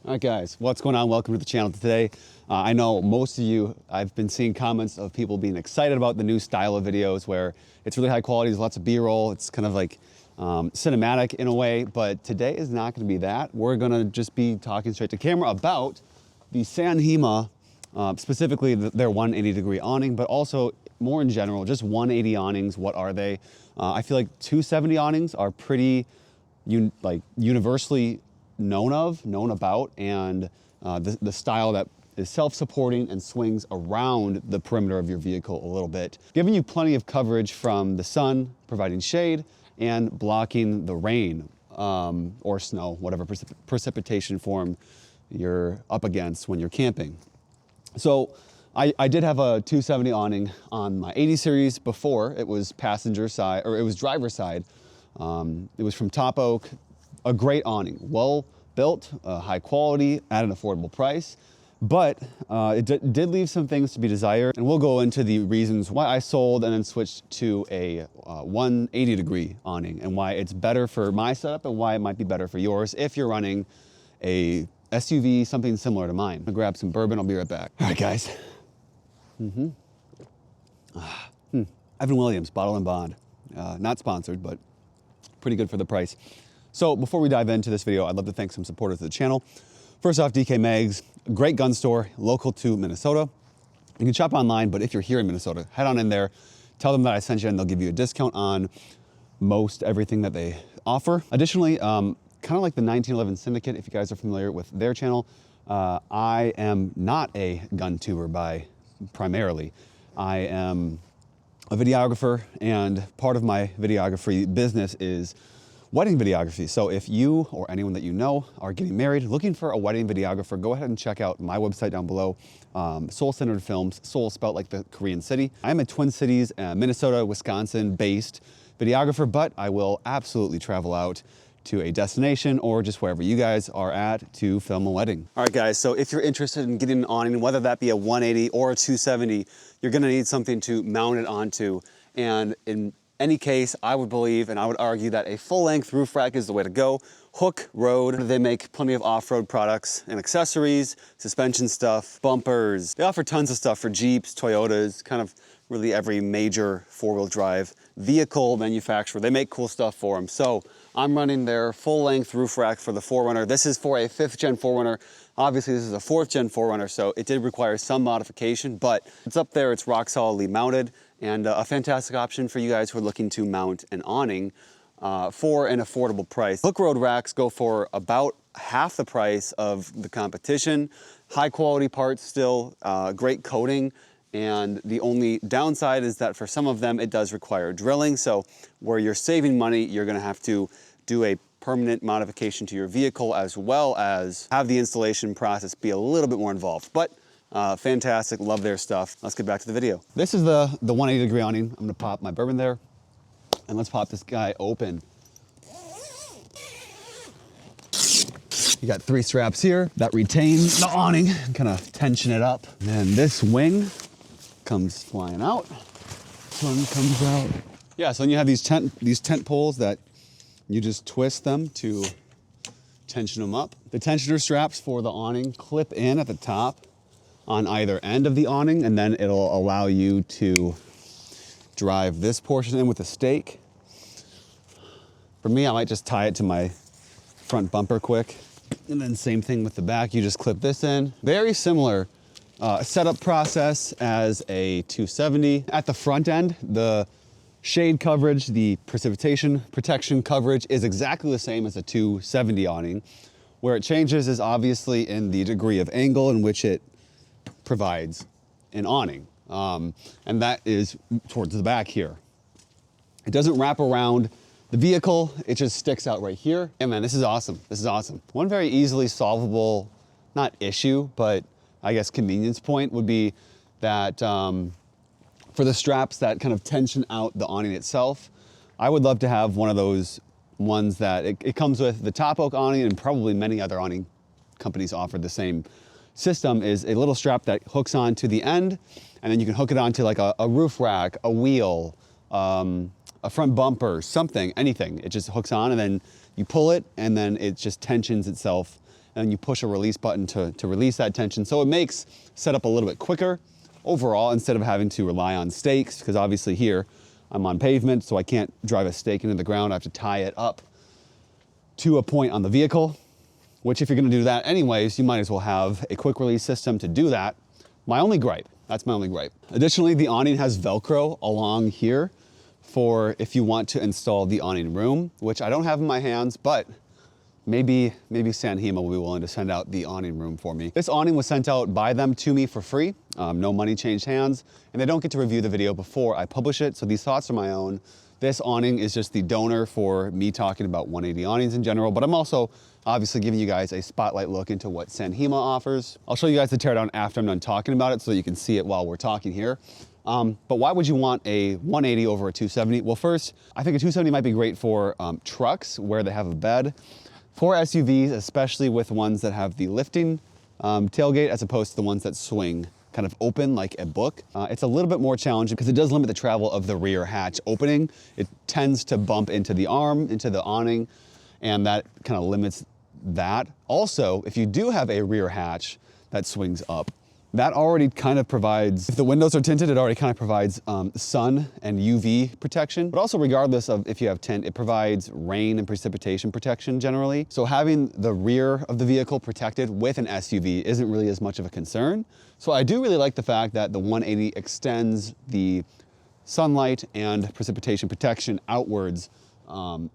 All right, guys, what's going on? Welcome to the channel today. I know most of you, I've been seeing comments of people being excited about the new style of videos where it's really high quality, there's lots of B-roll, it's kind of like cinematic in a way, but today is not going to be that. We're going to just be talking straight to camera about the Sanhima, specifically their 180-degree awning, but also more in general, just 180 awnings. What are they? I feel like 270 awnings are pretty universally known about, and the style that is self-supporting and swings around the perimeter of your vehicle a little bit, giving you plenty of coverage from the sun, providing shade, and blocking the rain or snow, whatever precipitation form you're up against when you're camping. So I did have a 270 awning on my 80 series before. It was passenger side, or it was driver side. It was from Top Oak. A great awning, well built, high quality, at an affordable price, but it did leave some things to be desired, and we'll go into the reasons why I sold and then switched to a 180-degree awning, and why it's better for my setup and why it might be better for yours if you're running a SUV, something similar to mine. I'm gonna grab some bourbon, I'll be right back. All right, guys. Evan Williams, Bottle and Bond. Not sponsored, but pretty good for the price. So before we dive into this video, I'd love to thank some supporters of the channel. First off, DK Mags, a great gun store, local to Minnesota. You can shop online, but if you're here in Minnesota, head on in there, tell them that I sent you, and they'll give you a discount on most everything that they offer. Additionally, kind of like the 1911 Syndicate, if you guys are familiar with their channel, I am not a gun tuber primarily. I am a videographer, and part of my videography business is wedding videography. So if you or anyone that you know are getting married, looking for a wedding videographer, go ahead and check out my website down below, Soul Centered Films, Seoul spelled like the Korean city. I'm a Twin Cities, Minnesota, Wisconsin based videographer, but I will absolutely travel out to a destination or just wherever you guys are at to film a wedding. All right, guys, so if you're interested in getting an awning, whether that be a 180 or a 270, you're gonna need something to mount it onto. And in any case, I would believe and I would argue that a full-length roof rack is the way to go. Hook Road, they make plenty of off-road products and accessories, suspension stuff, bumpers. They offer tons of stuff for Jeeps, Toyotas, kind of really every major four-wheel drive vehicle manufacturer. They make cool stuff for them. So I'm running their full-length roof rack for the 4Runner. This is for a 5th gen 4Runner. Obviously, this is a 4th gen 4Runner, so it did require some modification, but it's up there, it's rock solidly mounted, and a fantastic option for you guys who are looking to mount an awning for an affordable price. Hook Road racks go for about half the price of the competition. High quality parts still, great coating, and the only downside is that for some of them it does require drilling, so where you're saving money, you're gonna have to do a permanent modification to your vehicle, as well as have the installation process be a little bit more involved. But fantastic, love their stuff. Let's get back to the video. This is the 180-degree awning. I'm gonna pop my bourbon there, and let's pop this guy open. You got 3 straps here that retain the awning, kind of tension it up. And then this wing comes flying out. This one comes out. Yeah, so then you have these tent poles that you just twist them to tension them up. The tensioner straps for the awning clip in at the top on either end of the awning, and then it'll allow you to drive this portion in with a stake. For me, I might just tie it to my front bumper quick. And then same thing with the back, you just clip this in. Very similar setup process as a 270. At the front end, the shade coverage, the precipitation protection coverage is exactly the same as a 270 awning. Where it changes is obviously in the degree of angle in which it provides an awning. And that is towards the back here. It doesn't wrap around the vehicle, it just sticks out right here. And man, this is awesome, this is awesome. One very easily solvable, not issue, but I guess convenience point would be that for the straps that kind of tension out the awning itself, I would love to have one of those ones that it comes with. The Top Oak awning, and probably many other awning companies offer the same system, is a little strap that hooks on to the end, and then you can hook it onto like a roof rack, a wheel, a front bumper, something, anything. It just hooks on, and then you pull it, and then it just tensions itself and you push a release button to release that tension. So it makes setup a little bit quicker overall, instead of having to rely on stakes, because obviously here I'm on pavement, so I can't drive a stake into the ground. I have to tie it up to a point on the vehicle, which if you're gonna do that anyways, you might as well have a quick release system to do that. My only gripe, that's my only gripe. Additionally, the awning has Velcro along here for if you want to install the awning room, which I don't have in my hands, but maybe Sanhima will be willing to send out the awning room for me. This awning was sent out by them to me for free. No money changed hands, and they don't get to review the video before I publish it, so these thoughts are my own. This awning is just the donor for me talking about 180 awnings in general, but I'm also obviously giving you guys a spotlight look into what Sanhima offers. I'll show you guys the teardown after I'm done talking about it so you can see it while we're talking here. But why would you want a 180 over a 270? Well, first, I think a 270 might be great for trucks where they have a bed. For SUVs, especially with ones that have the lifting tailgate as opposed to the ones that swing kind of open like a book. It's a little bit more challenging because it does limit the travel of the rear hatch opening. It tends to bump into the arm, into the awning, and that kind of limits that. Also, if you do have a rear hatch that swings up, that already kind of provides, if the windows are tinted, it already kind of provides sun and UV protection. But also regardless of if you have tint, it provides rain and precipitation protection generally. So having the rear of the vehicle protected with an SUV isn't really as much of a concern. So I do really like the fact that the 180 extends the sunlight and precipitation protection outwards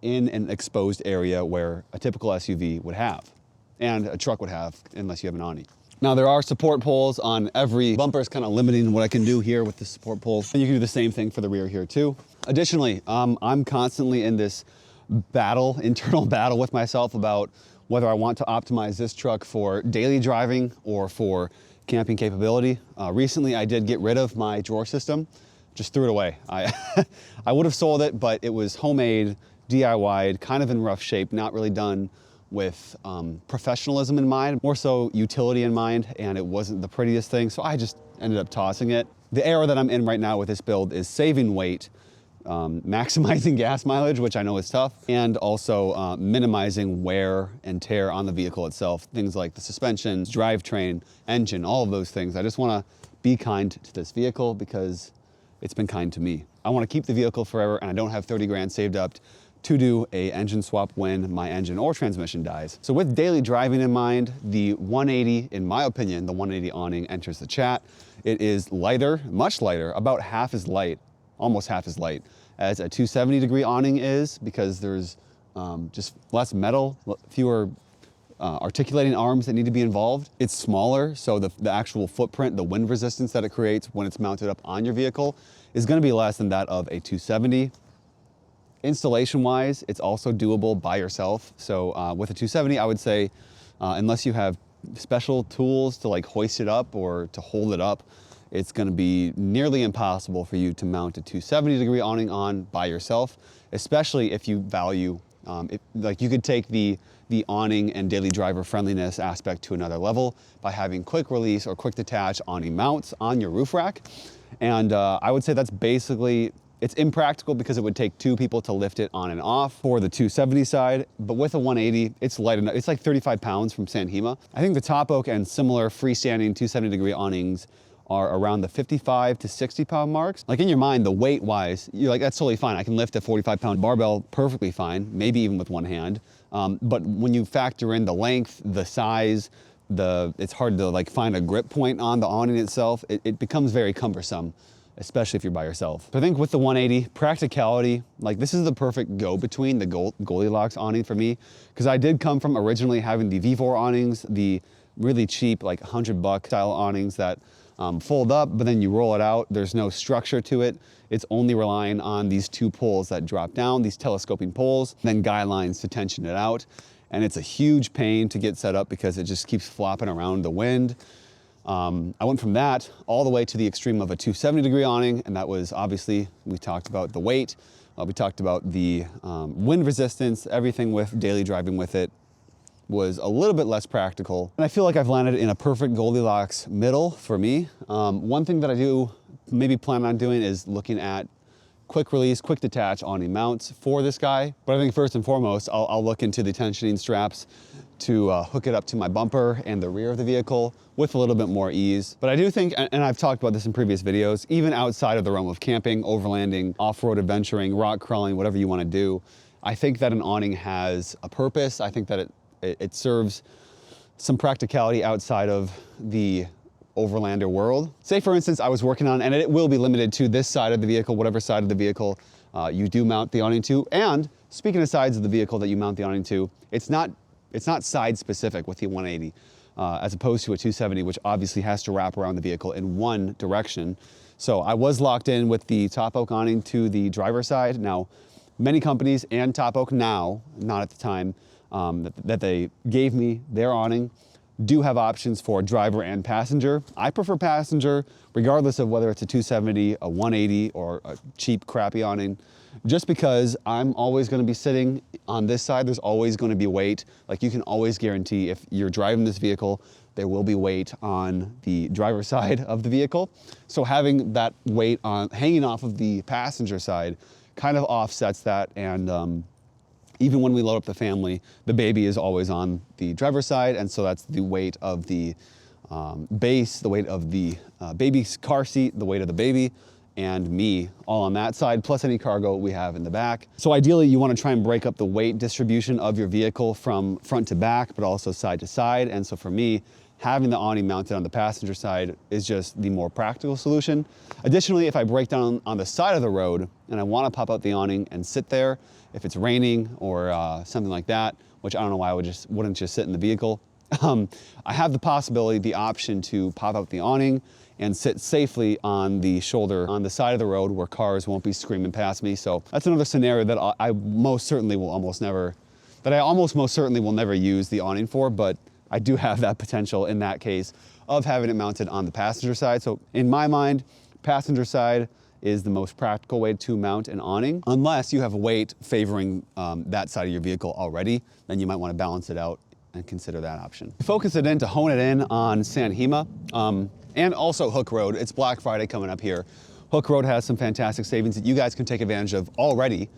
in an exposed area where a typical SUV would have, and a truck would have, unless you have an awning. Now there are support poles on every bumper, is kind of limiting what I can do here with the support poles. And you can do the same thing for the rear here too. Additionally, I'm constantly in this internal battle with myself about whether I want to optimize this truck for daily driving or for camping capability. Recently I did get rid of my drawer system, just threw it away. I would have sold it, but it was homemade, DIY'd, kind of in rough shape, not really done with professionalism in mind, more so utility in mind, and it wasn't the prettiest thing, so I just ended up tossing it. The era that I'm in right now with this build is saving weight, maximizing gas mileage, which I know is tough, and also minimizing wear and tear on the vehicle itself. Things like the suspension, drivetrain, engine, all of those things. I just want to be kind to this vehicle because it's been kind to me. I want to keep the vehicle forever, and I don't have 30 grand saved up to do a engine swap when my engine or transmission dies. So with daily driving in mind, the 180, in my opinion, the 180 awning enters the chat. It is lighter, much lighter, about half as light, almost half as light as a 270 degree awning is, because there's just less metal, fewer articulating arms that need to be involved. It's smaller, so the actual footprint, the wind resistance that it creates when it's mounted up on your vehicle is gonna be less than that of a 270. Installation-wise, it's also doable by yourself. So with a 270, I would say, unless you have special tools to like hoist it up or to hold it up, it's gonna be nearly impossible for you to mount a 270 degree awning on by yourself, especially if you value, like you could take the awning and daily driver friendliness aspect to another level by having quick release or quick detach awning mounts on your roof rack. And I would say that's basically, it's impractical because it would take two people to lift it on and off for the 270 side, but with a 180, it's light enough. It's like 35 pounds from Sanhima. I think the top oak and similar freestanding 270 degree awnings are around the 55 to 60 pound marks. Like in your mind, the weight wise, you're like, that's totally fine. I can lift a 45 pound barbell perfectly fine, maybe even with one hand. But when you factor in the length, the size, it's hard to like find a grip point on the awning itself. It becomes very cumbersome, especially if you're by yourself. So I think with the 180, practicality, like this is the perfect go-between, the Goldilocks awning for me, because I did come from originally having the V4 awnings, the really cheap, like $100 style awnings that fold up, but then you roll it out. There's no structure to it. It's only relying on these two poles that drop down, these telescoping poles, then guy lines to tension it out. And it's a huge pain to get set up because it just keeps flopping around the wind. I went from that all the way to the extreme of a 270 degree awning, and that was obviously, we talked about the weight, we talked about the wind resistance, everything with daily driving with it was a little bit less practical. And I feel like I've landed in a perfect Goldilocks middle for me. One thing that I do maybe plan on doing is looking at quick release, quick detach awning mounts for this guy. But I think first and foremost, I'll look into the tensioning straps to hook it up to my bumper and the rear of the vehicle with a little bit more ease. But I do think, and I've talked about this in previous videos, even outside of the realm of camping, overlanding, off-road adventuring, rock crawling, whatever you want to do, I think that an awning has a purpose. I think that it serves some practicality outside of the overlander world. Say for instance, I was working on, and it will be limited to this side of the vehicle, whatever side of the vehicle you do mount the awning to. And speaking of sides of the vehicle that you mount the awning to, it's not side specific with the 180 as opposed to a 270, which obviously has to wrap around the vehicle in one direction. So I was locked in with the top oak awning to the driver's side. Now, many companies and top oak now, not at the time, that they gave me their awning, do have options for driver and passenger. I prefer passenger, regardless of whether it's a 270, a 180, or a cheap, crappy awning, just because I'm always gonna be sitting on this side. There's always gonna be weight. Like, you can always guarantee if you're driving this vehicle, there will be weight on the driver's side of the vehicle. So having that weight hanging off of the passenger side kind of offsets that, and even when we load up the family, the baby is always on the driver's side, and so that's the weight of the base, the weight of the baby's car seat, the weight of the baby, and me all on that side, plus any cargo we have in the back. So ideally, you want to try and break up the weight distribution of your vehicle from front to back, but also side to side. And so for me, having the awning mounted on the passenger side is just the more practical solution. Additionally, if I break down on the side of the road and I want to pop out the awning and sit there, if it's raining or something like that, which I don't know why I wouldn't just sit in the vehicle, I have the possibility, the option to pop out the awning and sit safely on the shoulder on the side of the road where cars won't be screaming past me. So that's another scenario that I almost most certainly will never use the awning for, but I do have that potential in that case of having it mounted on the passenger side. So in my mind, passenger side is the most practical way to mount an awning, unless you have weight favoring that side of your vehicle already. Then you might want to balance it out and consider that option. Focus it in to hone it in on Sanhima and also Hook Road. It's Black Friday coming up here. Hook Road has some fantastic savings that you guys can take advantage of already.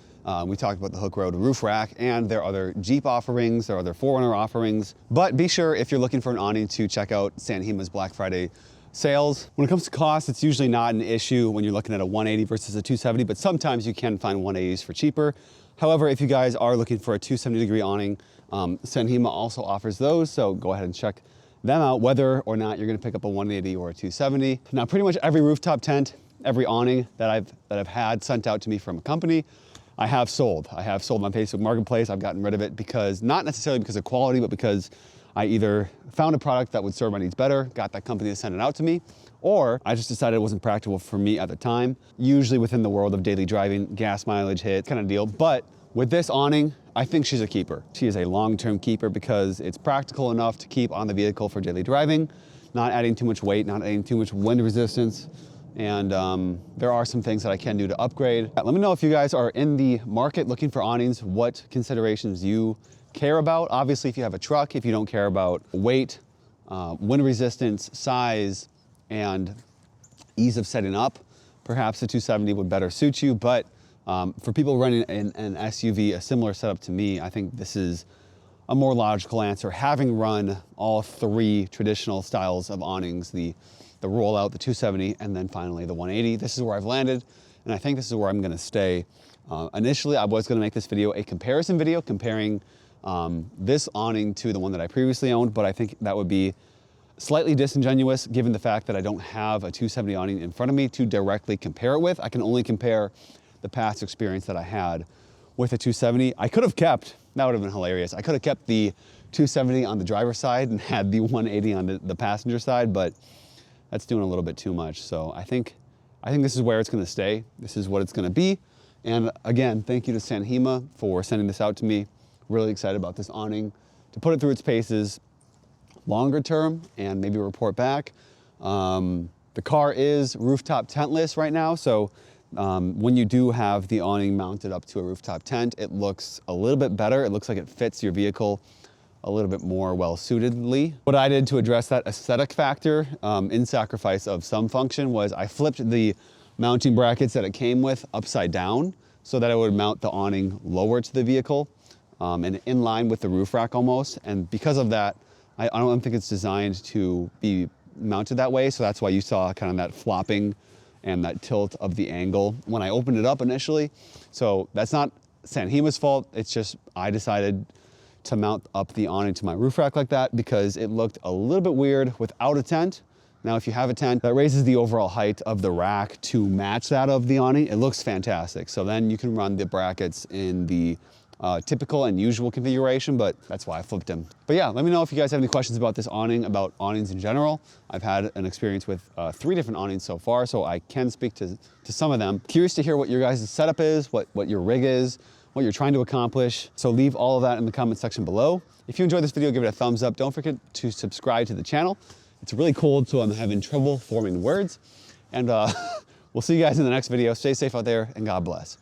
We talked about the Hook Road roof rack and their other Jeep offerings, their other 4Runner offerings. But be sure, if you're looking for an awning, to check out Sanhima's Black Friday sales. When it comes to cost, it's usually not an issue when you're looking at a 180 versus a 270, but sometimes you can find 180s for cheaper. However, if you guys are looking for a 270-degree awning, Sanhima also offers those, so go ahead and check them out, whether or not you're gonna pick up a 180 or a 270. Now, pretty much every rooftop tent, every awning that I've had sent out to me from a company, I have sold. I have sold on Facebook Marketplace. I've gotten rid of it because, not necessarily because of quality, but because I either found a product that would serve my needs better, got that company to send it out to me, or I just decided it wasn't practical for me at the time. Usually within the world of daily driving, gas mileage hit kind of deal. But with this awning, I think she's a keeper. She is a long-term keeper because it's practical enough to keep on the vehicle for daily driving, not adding too much weight, not adding too much wind resistance. And there are some things that I can do to upgrade. Let me know if you guys are in the market looking for awnings, what considerations you care about. Obviously, if you have a truck, if you don't care about weight, wind resistance, size, and ease of setting up, perhaps the 270 would better suit you. But for people running an SUV, a similar setup to me, I think this is a more logical answer. Having run all three traditional styles of awnings, the rollout, the 270, and then finally the 180. This is where I've landed, and I think this is where I'm gonna stay. Initially, I was gonna make this video a comparison video, comparing this awning to the one that I previously owned, but I think that would be slightly disingenuous given the fact that I don't have a 270 awning in front of me to directly compare it with. I can only compare the past experience that I had with a 270. I could have kept, that would have been hilarious, I could have kept the 270 on the driver's side and had the 180 on the passenger side, but that's doing a little bit too much. So I think this is where it's gonna stay. This is what it's gonna be. And again, thank you to Sanhima for sending this out to me. Really excited about this awning, to put it through its paces longer term and maybe report back. The car is rooftop tentless right now, so when you do have the awning mounted up to a rooftop tent, it looks a little bit better. It looks like it fits your vehicle a little bit more well-suitedly. What I did to address that aesthetic factor in sacrifice of some function was I flipped the mounting brackets that it came with upside down so that I would mount the awning lower to the vehicle and in line with the roof rack almost. And because of that, I don't think it's designed to be mounted that way. So that's why you saw kind of that flopping and that tilt of the angle when I opened it up initially. So that's not Sanhima's fault. It's just I decided to mount up the awning to my roof rack like that because it looked a little bit weird without a tent. Now, if you have a tent, that raises the overall height of the rack to match that of the awning. It looks fantastic. So then you can run the brackets in the typical and usual configuration, but that's why I flipped them. But yeah, let me know if you guys have any questions about this awning, about awnings in general. I've had an experience with 3 different awnings so far, so I can speak to some of them. Curious to hear what your guys' setup is, what your rig is, what you're trying to accomplish. So leave all of that in the comment section below. If you enjoyed this video, give it a thumbs up. Don't forget to subscribe to the channel. It's really cold, so I'm having trouble forming words. And we'll see you guys in the next video. Stay safe out there, and God bless.